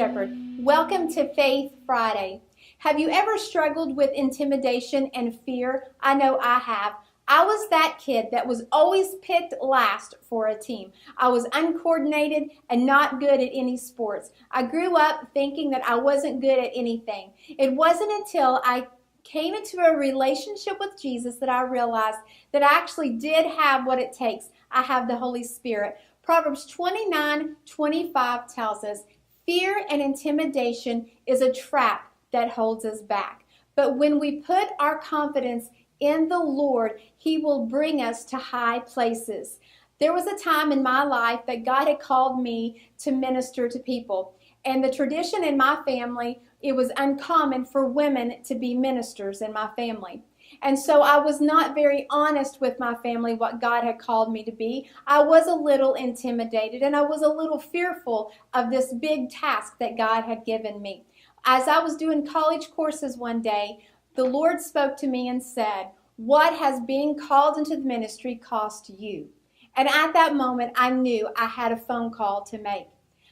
Shepherd. Welcome to Faith Friday. Have you ever struggled with intimidation and fear? I know I have. I was that kid that was always picked last for a team. I was uncoordinated and not good at any sports. I grew up thinking that I wasn't good at anything. It wasn't until I came into a relationship with Jesus that I realized that I actually did have what it takes. I have the Holy Spirit. Proverbs 29:25 tells us, fear and intimidation is a trap that holds us back. But when we put our confidence in the Lord, He will bring us to high places. There was a time in my life that God had called me to minister to people. And the tradition in my family, it was uncommon for women to be ministers in my family. And so I was not very honest with my family what God had called me to be. I was a little intimidated and I was a little fearful of this big task that God had given me. As I was doing college courses one day, the Lord spoke to me and said, "What has being called into the ministry cost you?" And at that moment, I knew I had a phone call to make.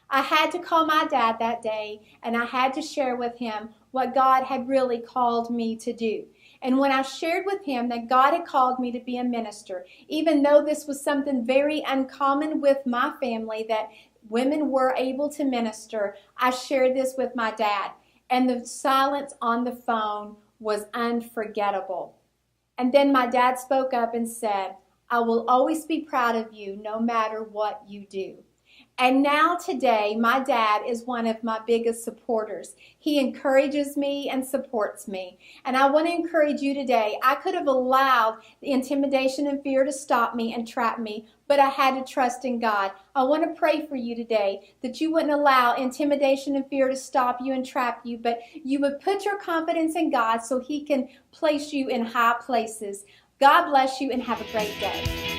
I had to call my dad that day, and I had to share with him what God had really called me to do. And when I shared with him that God had called me to be a minister, even though this was something very uncommon with my family, that women were able to minister, I shared this with my dad. And the silence on the phone was unforgettable. And then my dad spoke up and said, "I will always be proud of you no matter what you do." And now today, my dad is one of my biggest supporters. He encourages me and supports me. And I want to encourage you today. I could have allowed the intimidation and fear to stop me and trap me, but I had to trust in God. I want to pray for you today that you wouldn't allow intimidation and fear to stop you and trap you, but you would put your confidence in God so He can place you in high places. God bless you and have a great day.